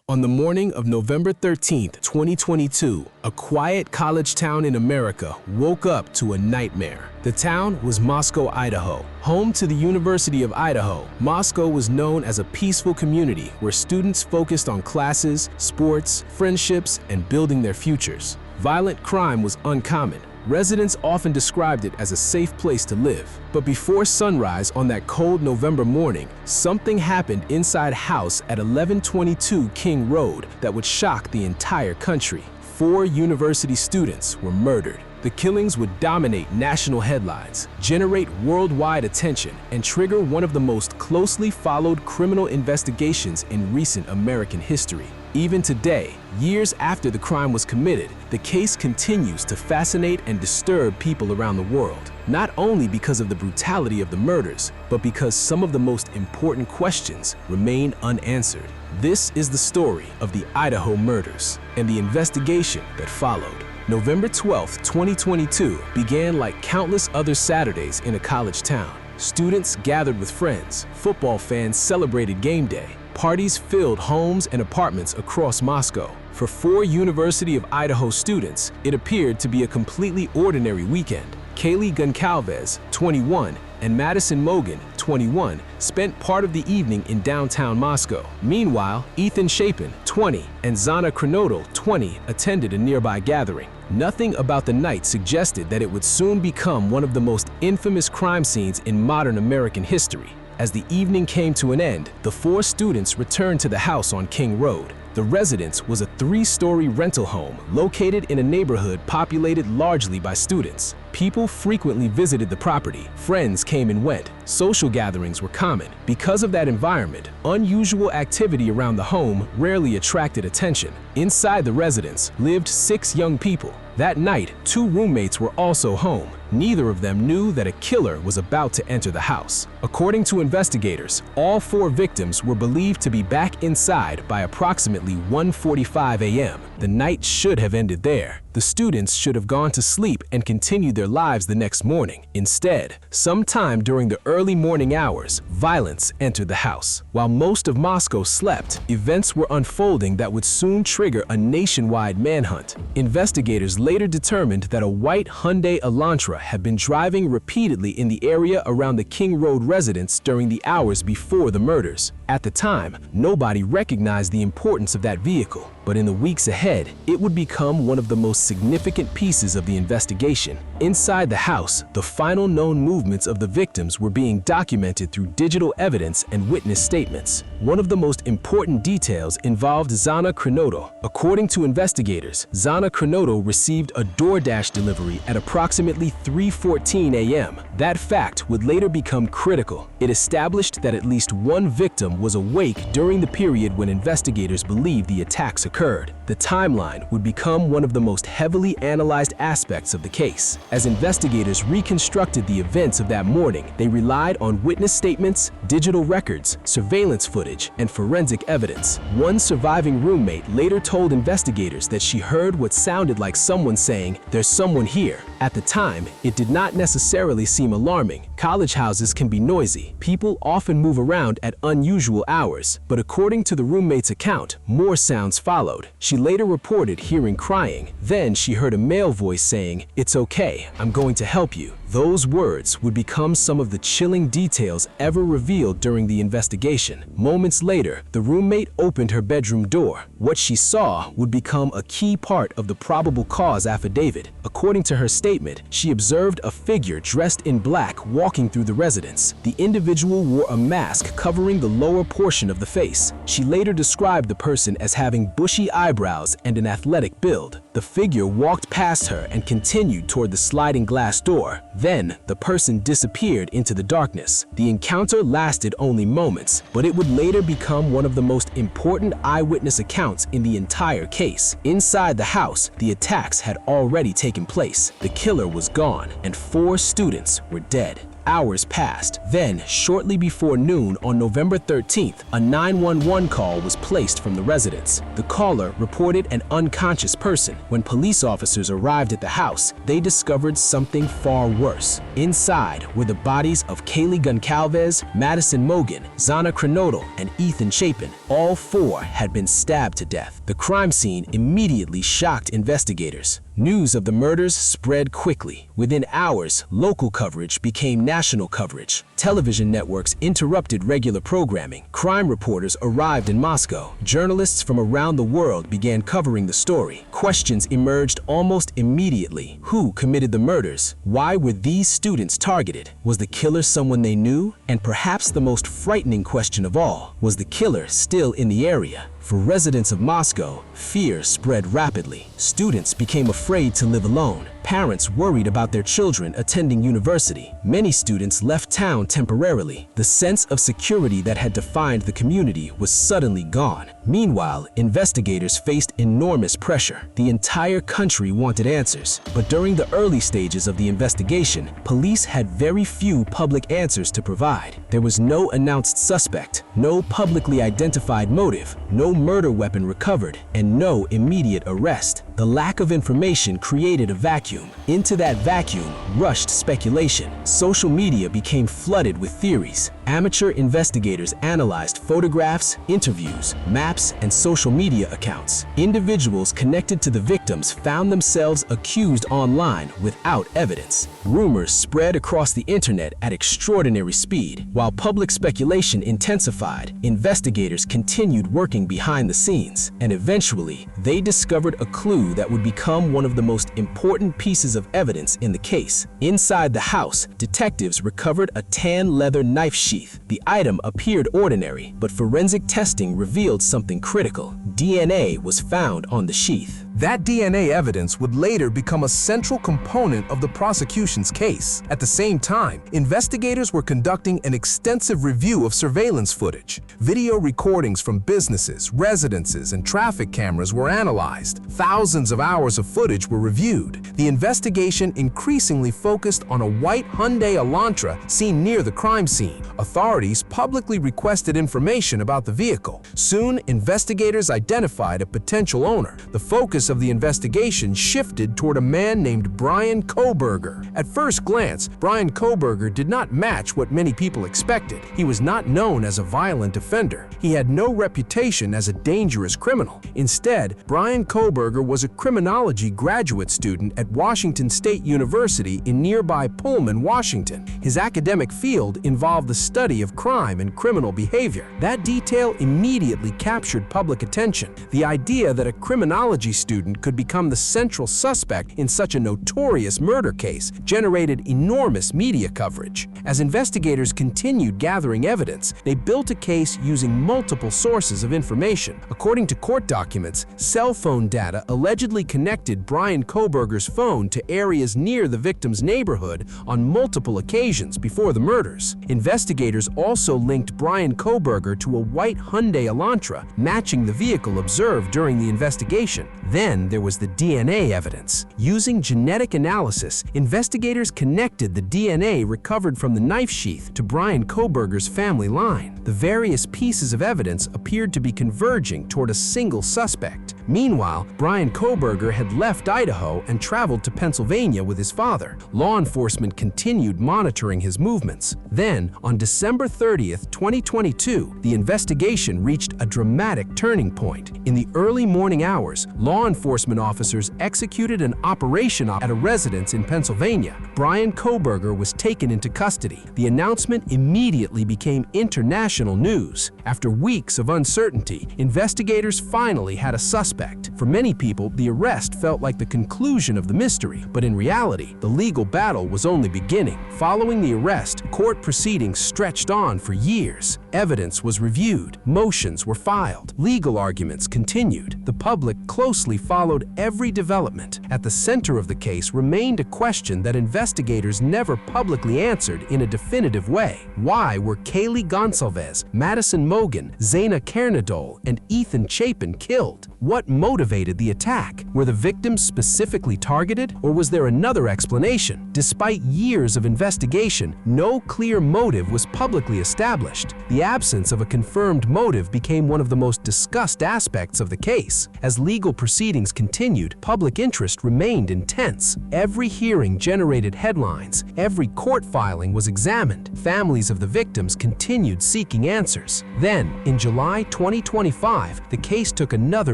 On the morning of November 13, 2022, a quiet college town in America woke up to a nightmare. The town was Moscow, Idaho. Home to the University of Idaho, Moscow was known as a peaceful community where students focused on classes, sports, friendships, and building their futures. Violent crime was uncommon. Residents often described it as a safe place to live. But before sunrise on that cold November morning, something happened inside a house at 1122 King Road that would shock the entire country. 4 university students were murdered. The killings would dominate national headlines, generate worldwide attention, and trigger one of the most closely followed criminal investigations in recent American history. Even today, years after the crime was committed, the case continues to fascinate and disturb people around the world, not only because of the brutality of the murders, but because some of the most important questions remain unanswered. This is the story of the Idaho Murders and the investigation that followed. November 12, 2022 began like countless other Saturdays in a college town. Students gathered with friends, football fans celebrated game day, parties filled homes and apartments across Moscow. For 4 University of Idaho students, it appeared to be a completely ordinary weekend. Kaylee Goncalves, 21, and Madison Mogen, 21, spent part of the evening in downtown Moscow. Meanwhile, Ethan Chapin, 20, and Xana Kernodle, 20, attended a nearby gathering. Nothing about the night suggested that it would soon become one of the most infamous crime scenes in modern American history. As the evening came to an end, the 4 students returned to the house on King Road. The residence was a 3-story rental home located in a neighborhood populated largely by students. People frequently visited the property, friends came and went, social gatherings were common. Because of that environment, unusual activity around the home rarely attracted attention. Inside the residence lived 6 young people. That night, 2 roommates were also home. Neither of them knew that a killer was about to enter the house. According to investigators, all 4 victims were believed to be back inside by approximately 1:45 a.m. The night should have ended there. The students should have gone to sleep and continued their lives the next morning. Instead, sometime during the early morning hours, violence entered the house. While most of Moscow slept, events were unfolding that would soon trigger a nationwide manhunt. Investigators later determined that a white Hyundai Elantra had been driving repeatedly in the area around the King Road residence during the hours before the murders. At the time, nobody recognized the importance of that vehicle, but in the weeks ahead, it would become one of the most significant pieces of the investigation. Inside the house, the final known movements of the victims were being documented through digital evidence and witness statements. One of the most important details involved Xana Kernodle. According to investigators, Xana Kernodle received a DoorDash delivery at approximately 3:14 a.m. That fact would later become critical. It established that at least one victim was awake during the period when investigators believed the attacks occurred. The timeline would become one of the most heavily analyzed aspects of the case. As investigators reconstructed the events of that morning, they relied on witness statements, digital records, surveillance footage, and forensic evidence. One surviving roommate later told investigators that she heard what sounded like someone saying, "There's someone here." At the time, it did not necessarily seem alarming. College houses can be noisy. People often move around at unusual hours, but according to the roommate's account, more sounds followed. She later reported hearing crying. Then she heard a male voice saying, "It's okay, I'm going to help you." Those words would become some of the chilling details ever revealed during the investigation. Moments later, the roommate opened her bedroom door. What she saw would become a key part of the probable cause affidavit. According to her statement, she observed a figure dressed in black walking through the residence. The individual wore a mask covering the lower portion of the face. She later described the person as having bushy eyebrows and an athletic build. The figure walked past her and continued toward the sliding glass door. Then, the person disappeared into the darkness. The encounter lasted only moments, but it would later become one of the most important eyewitness accounts in the entire case. Inside the house, the attacks had already taken place. The killer was gone, and 4 students were dead. Hours passed. Then, shortly before noon on November 13th, a 911 call was placed from the residence. The caller reported an unconscious person. When police officers arrived at the house, they discovered something far worse. Inside were the bodies of Kaylee Goncalves, Madison Mogen, Xana Kernodle, and Ethan Chapin. All four had been stabbed to death. The crime scene immediately shocked investigators. News of the murders spread quickly. Within hours, local coverage became national coverage. Television networks interrupted regular programming. Crime reporters arrived in Moscow. Journalists from around the world began covering the story. Questions emerged almost immediately. Who committed the murders? Why were these students targeted? Was the killer someone they knew? And perhaps the most frightening question of all, was the killer still in the area? For residents of Moscow, fear spread rapidly. Students became afraid to live alone. Parents worried about their children attending university. Many students left town temporarily. The sense of security that had defined the community was suddenly gone. Meanwhile, investigators faced enormous pressure. The entire country wanted answers. But during the early stages of the investigation, police had very few public answers to provide. There was no announced suspect, no publicly identified motive, no murder weapon recovered, and no immediate arrest. The lack of information created a vacuum. Into that vacuum rushed speculation. Social media became flooded with theories. Amateur investigators analyzed photographs, interviews, maps, and social media accounts. Individuals connected to the victims found themselves accused online without evidence. Rumors spread across the internet at extraordinary speed. While public speculation intensified, investigators continued working behind the scenes, and eventually, they discovered a clue that would become one of the most important pieces of evidence in the case. Inside the house, detectives recovered a tan leather knife sheath. The item appeared ordinary, but forensic testing revealed something critical. DNA was found on the sheath. That DNA evidence would later become a central component of the prosecution's case. At the same time, investigators were conducting an extensive review of surveillance footage. Video recordings from businesses, residences, and traffic cameras were analyzed. Thousands of hours of footage were reviewed. The investigation increasingly focused on a white Hyundai Elantra seen near the crime scene. Authorities publicly requested information about the vehicle. Soon, investigators identified a potential owner. The focus of the investigation shifted toward a man named Brian Kohberger. At first glance, Brian Kohberger did not match what many people expected. He was not known as a violent offender. He had no reputation as a dangerous criminal. Instead, Brian Kohberger was a criminology graduate student at Washington State University in nearby Pullman, Washington. His academic field involved the study of crime and criminal behavior. That detail immediately captured public attention. The idea that a criminology student could become the central suspect in such a notorious murder case generated enormous media coverage. As investigators continued gathering evidence, they built a case using multiple sources of information. According to court documents, cell phone data allegedly connected Brian Kohberger's phone to areas near the victim's neighborhood on multiple occasions before the murders. Investigators also linked Brian Kohberger to a white Hyundai Elantra, matching the vehicle observed during the investigation. Then there was the DNA evidence. Using genetic analysis, investigators connected the DNA recovered from the knife sheath to Brian Kohberger's family line. The various pieces of evidence appeared to be converging toward a single suspect. Meanwhile, Brian Kohberger had left Idaho and traveled to Pennsylvania with his father. Law enforcement continued monitoring his movements. Then, on December 30th, 2022, the investigation reached a dramatic turning point. In the early morning hours, law enforcement officers executed an operation at a residence in Pennsylvania. Brian Kohberger was taken into custody. The announcement immediately became international news. After weeks of uncertainty, investigators finally had a suspect. For many people, the arrest felt like the conclusion of the mystery, but in reality, the legal battle was only beginning. Following the arrest, court proceedings stretched on for years. Evidence was reviewed, motions were filed, legal arguments continued. The public closely followed every development. At the center of the case remained a question that investigators never publicly answered in a definitive way. Why were Kaylee Goncalves, Madison Mogen, Xana Kernodle, and Ethan Chapin killed? What motivated motivated the attack? Were the victims specifically targeted, or was there another explanation? Despite years of investigation, no clear motive was publicly established. The absence of a confirmed motive became one of the most discussed aspects of the case. As legal proceedings continued, public interest remained intense. Every hearing generated headlines. Every court filing was examined. Families of the victims continued seeking answers. Then, in July 2025, the case took another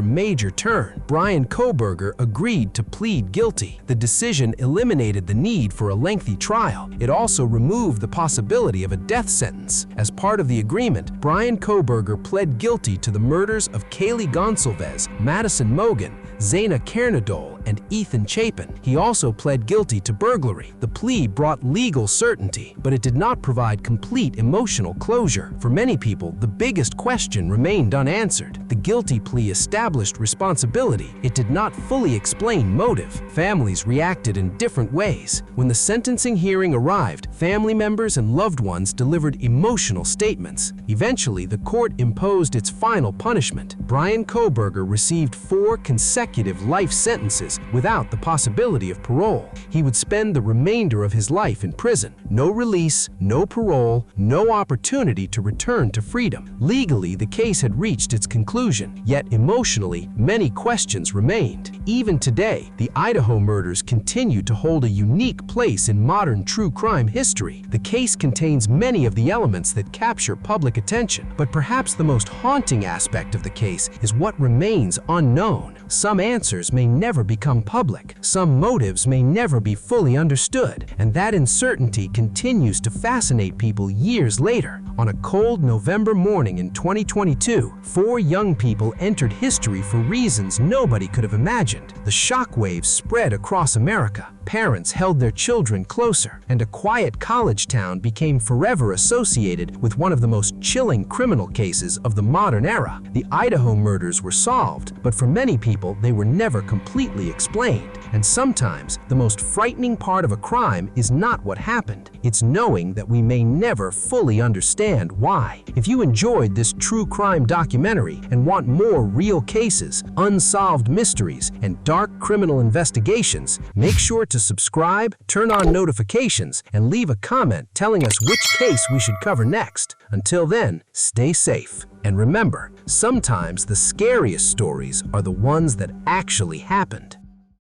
major turn. Bryan Kohberger agreed to plead guilty. The decision eliminated the need for a lengthy trial. It also removed the possibility of a death sentence. As part of the agreement, Bryan Kohberger pled guilty to the murders of Kaylee Goncalves, Madison Mogen, Xana Kernodle, and Ethan Chapin. He also pled guilty to burglary. The plea brought legal certainty, but it did not provide complete emotional closure. For many people, the biggest question remained unanswered. The guilty plea established responsibility. It did not fully explain motive. Families reacted in different ways. When the sentencing hearing arrived, family members and loved ones delivered emotional statements. Eventually, the court imposed its final punishment. Bryan Kohberger received 4 consecutive life sentences without the possibility of parole. He would spend the remainder of his life in prison. No release, no parole, no opportunity to return to freedom. Legally, the case had reached its conclusion, yet emotionally, many questions remained. Even today, the Idaho murders continue to hold a unique place in modern true crime history. The case contains many of the elements that capture public attention, but perhaps the most haunting aspect of the case is what remains unknown. Some answers may never become public, some motives may never be fully understood, and that uncertainty continues to fascinate people years later. On a cold November morning in 2022, 4 young people entered history for reasons nobody could have imagined. The shockwaves spread across America. Parents held their children closer, and a quiet college town became forever associated with one of the most chilling criminal cases of the modern era. The Idaho murders were solved, but for many people, they were never completely explained. And sometimes, the most frightening part of a crime is not what happened. It's knowing that we may never fully understand why. If you enjoyed this true crime documentary and want more real cases, unsolved mysteries, and dark criminal investigations, make sure to subscribe, turn on notifications, and leave a comment telling us which case we should cover next. Until then, stay safe. And remember, sometimes the scariest stories are the ones that actually happened.